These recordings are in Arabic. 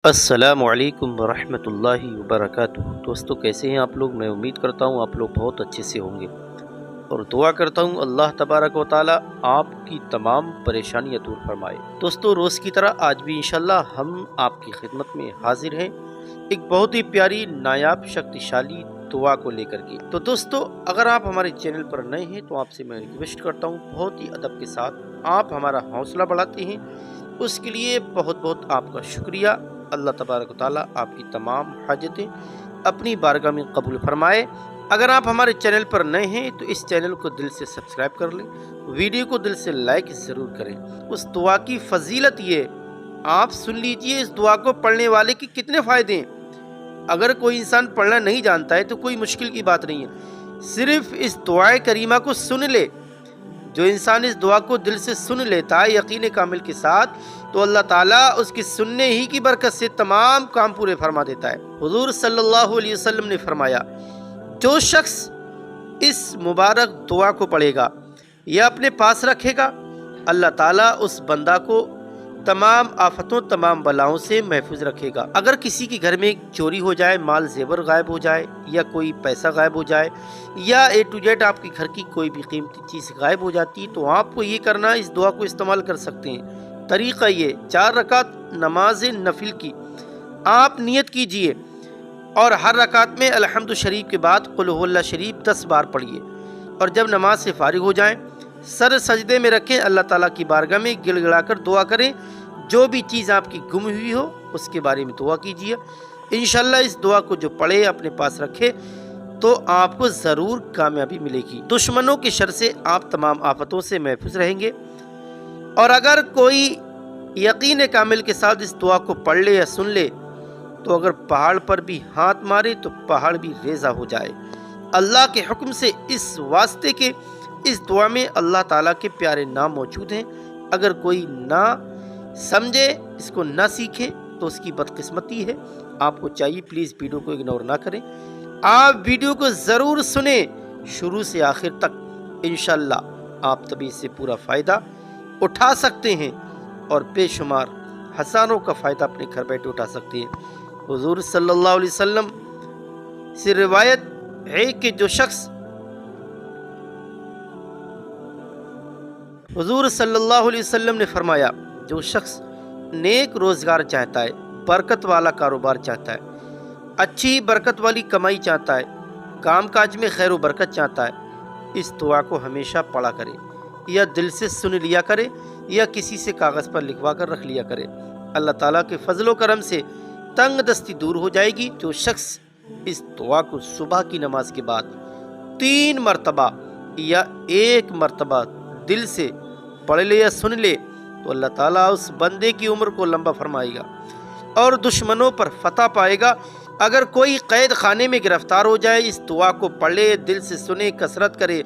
السلام علیکم ورحمۃ اللہ وبرکاتہ۔ دوستو کیسے ہیں آپ لوگ؟ میں امید کرتا ہوں آپ لوگ بہت اچھے سے ہوں گے اور دعا کرتا ہوں اللہ تبارک و تعالی آپ کی تمام پریشانیاں دور فرمائے۔ دوستو روز کی طرح آج بھی انشاءاللہ ہم آپ کی خدمت میں حاضر ہیں ایک بہت ہی پیاری نایاب شکتیشالی دعا کو لے کر کے۔ تو دوستو اگر آپ ہمارے چینل پر نئے ہیں تو آپ سے میں ریکویسٹ کرتا ہوں بہت ہی ادب کے ساتھ آپ ہمارا حوصلہ بڑھاتے ہیں، اس کے لیے بہت بہت آپ کا شکریہ۔ اللہ تبارک و تعالیٰ آپ کی تمام حاجتیں اپنی بارگاہ میں قبول فرمائے۔ اگر آپ ہمارے چینل پر نئے ہیں تو اس چینل کو دل سے سبسکرائب کر لیں، ویڈیو کو دل سے لائک ضرور کریں۔ اس دعا کی فضیلت یہ آپ سن لیجئے، اس دعا کو پڑھنے والے کے کتنے فائدے ہیں۔ اگر کوئی انسان پڑھنا نہیں جانتا ہے تو کوئی مشکل کی بات نہیں ہے، صرف اس دعا کریمہ کو سن لے۔ جو انسان اس دعا کو دل سے سن لیتا ہے یقین کامل کے ساتھ، تو اللہ تعالیٰ اس کی سننے ہی کی برکت سے تمام کام پورے فرما دیتا ہے۔ حضور صلی اللہ علیہ وسلم نے فرمایا، جو شخص اس مبارک دعا کو پڑھے گا یا اپنے پاس رکھے گا، اللہ تعالیٰ اس بندہ کو تمام آفتوں تمام بلاؤں سے محفوظ رکھے گا۔ اگر کسی کے گھر میں چوری ہو جائے، مال زیور غائب ہو جائے یا کوئی پیسہ غائب ہو جائے یا A to Z آپ کے گھر کی کوئی بھی قیمتی چیز غائب ہو جاتی تو آپ کو یہ کرنا، اس دعا کو استعمال کر سکتے ہیں۔ طریقہ یہ 4 رکعت نماز نفل کی آپ نیت کیجئے اور ہر رکعت میں الحمد شریف کے بعد قل هو اللہ شریف 10 بار پڑھیے، اور جب نماز سے فارغ ہو جائیں سر سجدے میں رکھیں، اللہ تعالیٰ کی بارگاہ میں گڑ گڑا کر دعا کریں۔ جو بھی چیز آپ کی گم ہوئی ہو اس کے بارے میں دعا کیجیے۔ انشاءاللہ اس دعا کو جو پڑھے اپنے پاس رکھے تو آپ کو ضرور کامیابی ملے گی۔ دشمنوں کے شر سے آپ تمام آفتوں سے محفوظ رہیں گے، اور اگر کوئی یقین کامل کے ساتھ اس دعا کو پڑھ لے یا سن لے تو اگر پہاڑ پر بھی ہاتھ مارے تو پہاڑ بھی ریزہ ہو جائے، اللہ کے حکم سے، اس واسطے کے اس دعا میں اللہ تعالیٰ کے پیارے نام موجود ہیں۔ اگر کوئی نہ سمجھے، اس کو نہ سیکھے تو اس کی بدقسمتی ہے۔ آپ کو چاہیے پلیز ویڈیو کو اگنور نہ کریں، آپ ویڈیو کو ضرور سنیں شروع سے آخر تک، انشاءاللہ آپ تبھی اس سے پورا فائدہ اٹھا سکتے ہیں اور بے شمار ہزاروں کا فائدہ اپنے گھر بیٹھے اٹھا سکتے ہیں۔ حضور صلی اللہ علیہ وسلم سے روایت ہے کہ حضور صلی اللہ علیہ وسلم نے فرمایا، جو شخص نیک روزگار چاہتا ہے، برکت والا کاروبار چاہتا ہے، اچھی برکت والی کمائی چاہتا ہے، کام کاج میں خیر و برکت چاہتا ہے، اس دعا کو ہمیشہ پڑھا کرے، یا دل سے سن لیا کرے یا کسی سے کاغذ پر لکھوا کر رکھ لیا کرے۔ اللہ تعالیٰ کے فضل و کرم سے تنگ دستی دور ہو جائے گی۔ جو شخص اس دعا کو صبح کی نماز کے بعد 3 مرتبہ یا 1 مرتبہ دل سے پڑھ لے یا سن لے تو اللہ تعالیٰ اس بندے کی عمر کو لمبا فرمائے گا اور دشمنوں پر فتح پائے گا۔ اگر کوئی قید خانے میں گرفتار ہو جائے، اس دعا کو پڑھ لے، دل سے سنے، کثرت کرے،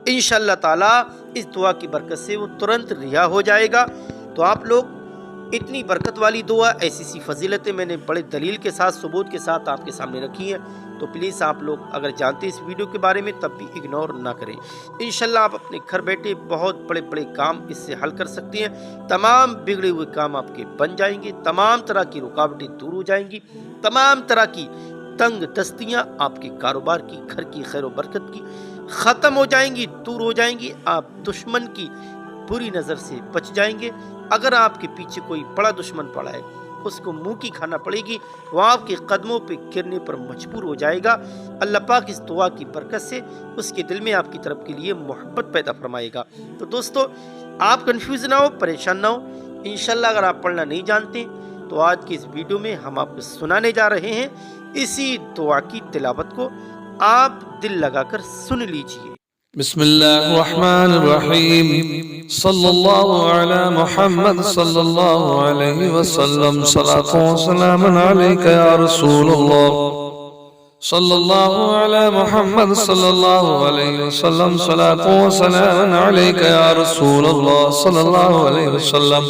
انشاءاللہ تعالیٰ اس دعا کی برکت سے وہ ترنت رہا ہو جائے گا۔ تو آپ لوگ اتنی برکت والی دعا، ایسی سی فضیلتیں میں نے بڑے دلیل کے ساتھ، ثبوت کے ساتھ آپ کے سامنے رکھی ہیں، تو پلیز آپ لوگ اگر جانتے اس ویڈیو کے بارے میں تب بھی اگنور نہ کریں۔ انشاءاللہ آپ اپنے گھر بیٹھے بہت بڑے بڑے کام اس سے حل کر سکتے ہیں۔ تمام بگڑے ہوئے کام آپ کے بن جائیں گے، تمام طرح کی رکاوٹیں دور ہو جائیں گی، تمام طرح کی تنگ دستیاں آپ کے کاروبار کی، گھر کی خیر و برکت کی ختم ہو جائیں گی، دور ہو جائیں گی۔ آپ دشمن کی بری نظر سے بچ جائیں گے۔ اگر آپ کے پیچھے کوئی بڑا دشمن پڑا ہے، اس کو منہ کی کھانا پڑے گی، وہ آپ کے قدموں پہ گرنے پر مجبور ہو جائے گا۔ اللہ پاک اس دعا کی برکت سے اس کے دل میں آپ کی طرف کے لیے محبت پیدا فرمائے گا۔ تو دوستو آپ کنفیوز نہ ہو، پریشان نہ ہو۔ انشاءاللہ اگر آپ پڑھنا نہیں جانتے تو آج کی اس ویڈیو میں ہم آپ کو سنانے جا رہے ہیں اسی دعا کی تلاوت کو، آپ دل لگا کر سن لیجئے۔ بسم اللہ الرحمن الرحیم، صلی اللہ علی محمد صلی اللہ علیہ وسلم، صلاۃ و سلام علیک یا رسول اللہ، صلی اللہ علی محمد صلی اللہ علیہ وسلم، صلاۃ و سلام علیک یا رسول اللہ، صلی اللہ علیہ وسلم،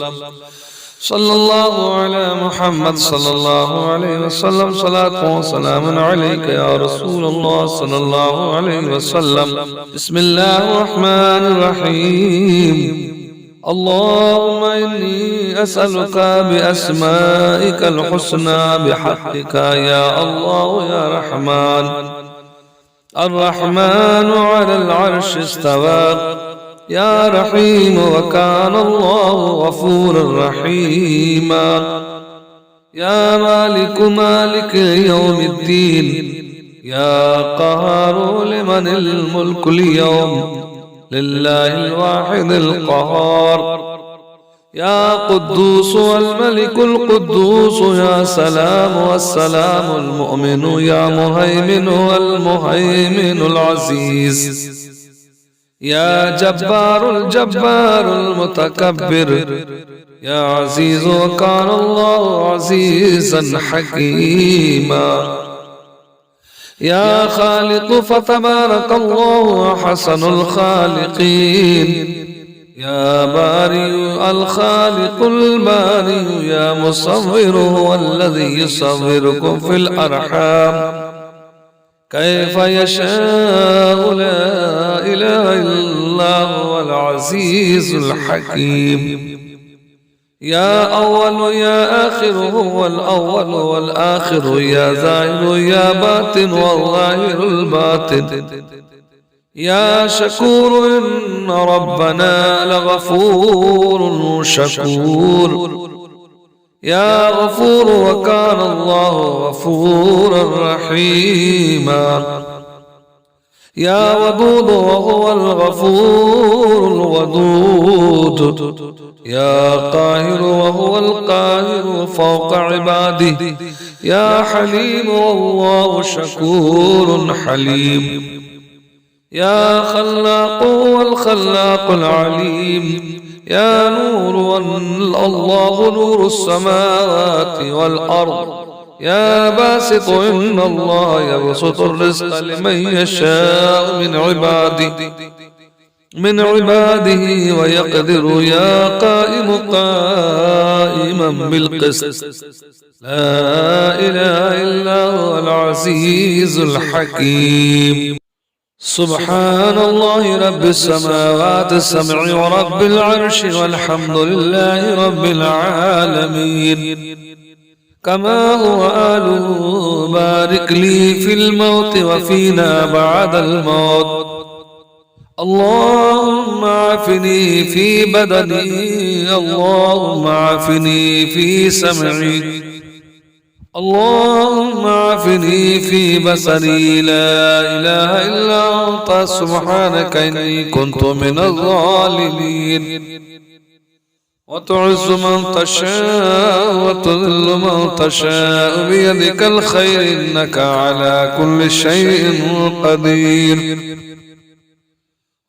صلی اللہ علی محمد صلی اللہ علیہ وسلم، صلاۃ و سلام علیک یا رسول اللہ، صلی اللہ علیہ وسلم۔ بسم اللہ الرحمن الرحیم، اللهم إني أسألك بأسمائك الحسنى بحقك يا الله يا رحمن. الرحمن على العرش استوى يا رحيم وكان الله غفورا رحيما. يا مالك مالك يوم الدين يا قهار لمن الملك اليوم لله الواحد القهار. يا قدوس والملك القدوس يا سلام والسلام المؤمن يا مهيمن والمهيمن العزيز. يا جبار الجبار المتكبر يا عزيز وكان الله عزيزا حكيما. يا خالق فتبارك الله أحسن الخالقين. يا بارئ الخالق البارئ يا مصور هو الذي يصوركم في الأرحام كيف يشاء لا إله إلا الله هو العزيز الحكيم. يا أول يا آخر هو الأول والآخر يا ظاهر يا باطن والظاهر الباطن. يا شكور إن ربنا لغفور شكور. يا غفور وكان الله غفورا رحيما. يا ودود وهو الغفور الودود. يا قاهر وهو القاهر فوق عباده. يا حليم والله شكور حليم. يا خلاق والخلاق العليم. يا نور الله نور السماوات والأرض. يا باسط إن الله يبسط الرزق لمن يشاء من عباده ويقدر. يا قائم قائما بالقسط لا إله إلا هو العزيز الحكيم. سبحان الله رب السماوات السبع ورب العرش والحمد لله رب العالمين. كما هو آله بارك لي في الموت وفينا بعد الموت. اللهم عافني في بدني. اللهم عافني في سمعي. اللهم عافني في بصري. لا إله إلا أنت سبحانك إني كنت من الظالمين. وتعز من تشاء وتذل من تشاء بيدك الخير إنك على كل شيء قدير.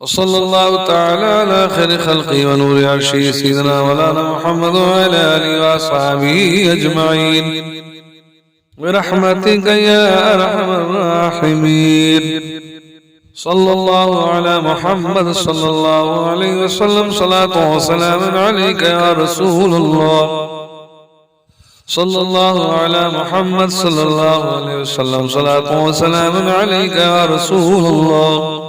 وصلى الله تعالى على خير خلقه ونور عرشه سيدنا مولانا محمد وعلى آله وأصحابه أجمعين برحمتك يا أرحم الراحمين. صلى الله على محمد صلى الله عليه وسلم. صلاة وسلام عليك يا رسول الله. صلى الله على محمد صلى الله عليه وسلم. صلاة وسلام عليك يا رسول الله.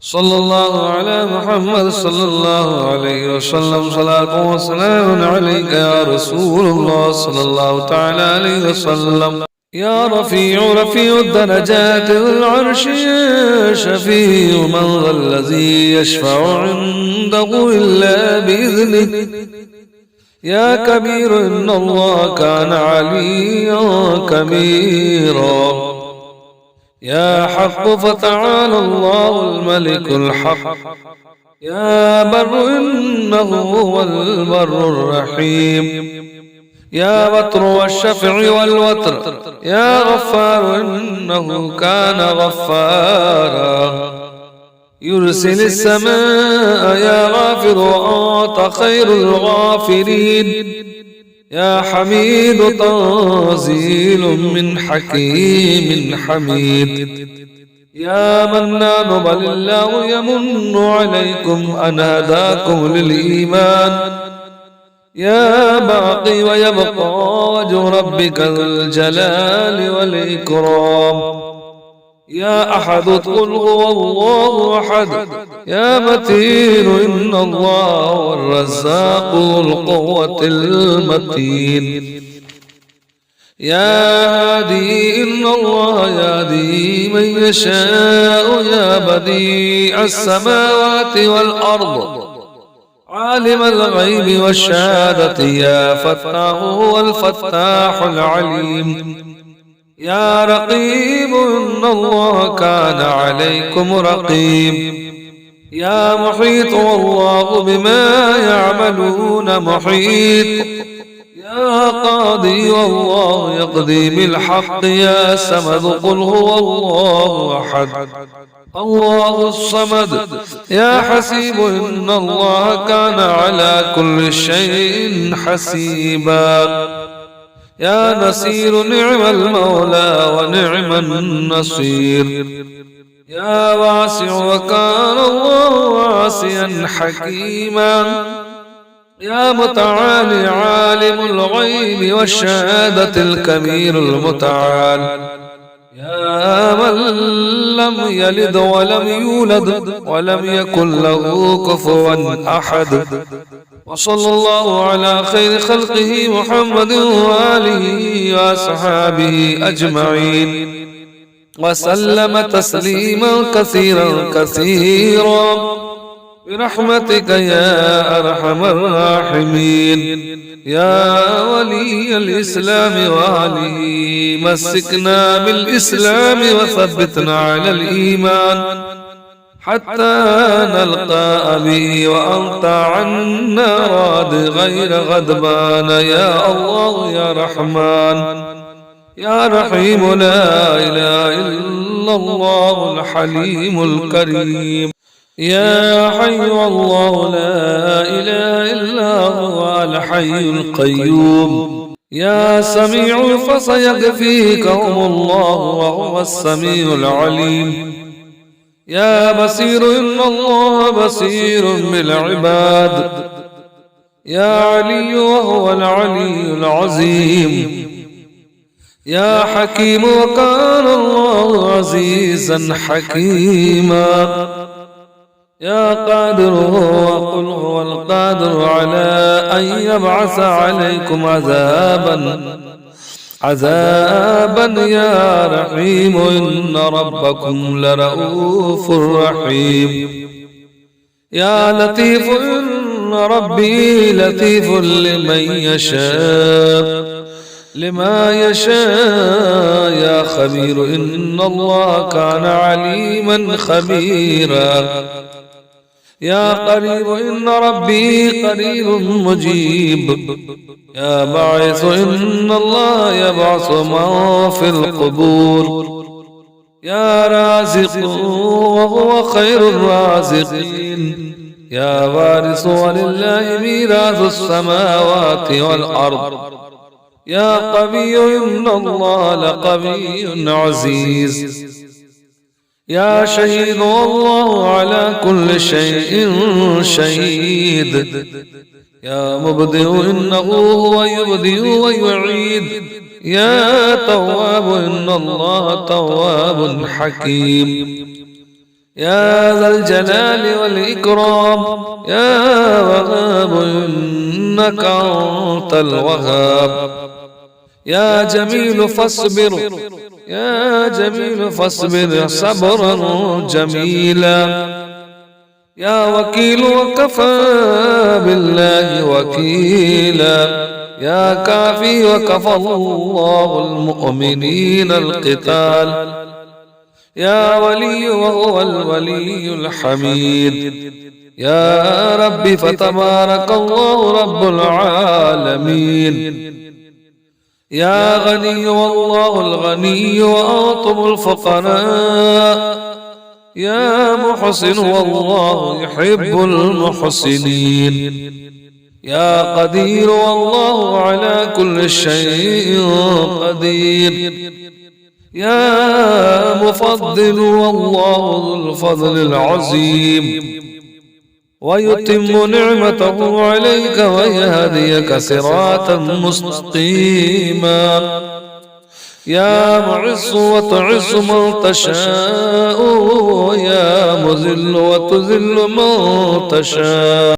صلى الله على محمد صلى الله عليه وسلم. صلاة وسلام عليك يا رسول الله صلى الله تعالى عليه وسلم. يا رفيع رفيع الدرجات والعرش يا شفيع من ذا الذي يشفع عنده إلا بإذنه. يا كبير إن الله كان عليا كبيرا. يا حق فتعالى الله الملك الحق. يا بر إنه هو البر الرحيم. يا وتر والشفع والوتر. يا غفار إنه كان غفارا. يرسل السماء يا غافر وأنت خير الغافرين. يا حميد تنزيل من حكيم حميد. يا منان بل الله يمن عليكم أن هداكم للإيمان. يا باقي ويبقى وجه ربك ذو الجلال والإكرام. يا أحد قل هو الله أحد. يا متين إن الله هو الرزاق ذو القوة المتين. يا هادي إن الله يهدي من يشاء. يا بديع السماوات والأرض عالم الغيب والشهادة. يا فتاح هو الفتاح العليم. يا رقيب إن الله كان عليكم رقيب. يا محيط والله بما يعملون محيط. يا قاضي والله يقضي بالحق. يا سمد قل هو الله أحد الله الصمد. يا حسيب إن الله كان على كل شيء حسيبا. يا نصير نعم المولى ونعم النصير. يا واسع وكان الله واسعا حكيما. يا متعالي عالم الغيب والشهادة الكبير المتعال. يا من لم يلد ولم يولد ولم يكن له كفوا أحد. وصلى الله على خير خلقه محمد وآله وأصحابه أجمعين وسلم تسليما كثيرا كثيرا برحمتك يا أرحم الراحمين. يا ولي الإسلام وأهله مسكنا بالإسلام وثبتنا على الإيمان حتى نلقى به وأنت عنا راض غير غضبان. يا الله يا رحمن يا رحيم لا إله إلا الله الحليم الكريم. يا حي الله لا إله إلا هو الحي القيوم. يا سميع فسيكفيكهم الله وهو السميع العليم. يا بصير إن الله بصير بالعباد. يا علي وهو العلي العظيم. يا حكيم وكان الله عزيزا حكيما. يا قادر وقل هو القادر على أن يبعث عليكم عذابا يا رحيم إن ربكم لرؤوف رحيم. يا لطيف إن ربي لطيف لما يشاء. يا خبير إن الله كان عليما خبيرا. يا قريب إن ربي قريب مجيب. يا باعث إن الله يبعث من في القبور. يا رازق وهو خير الرازقين. يا وارث ولله ميراث السماوات والأرض. يا قوي إن الله لقوي عزيز. يا شهيد والله على كل شيء شهيد. يا مبدئ إنه هو يبدئ ويعيد. يا تواب إن الله تواب حكيم. يا ذا الجلال والإكرام. يا وهاب إنك أنت الوهاب. يا جميل فاصبر. يا جميل فاصبر صبرا جميلا. يا وكيل وكفى بالله وكيلا. يا كافي وكفى الله المؤمنين القتال. يا ولي وهو الولي الحميد. يا رب فتبارك الله رب العالمين. يا غني والله الغني وأنتم الفقراء. يا محسن والله يحب المحسنين. يا قدير والله على كل شيء قدير. يا مفضل والله ذو الفضل العظيم. ويتم نعمته عليك ويهديك صراطا مستقيما. يا معز وتعز من تشاء ويا مذل وتذل من تشاء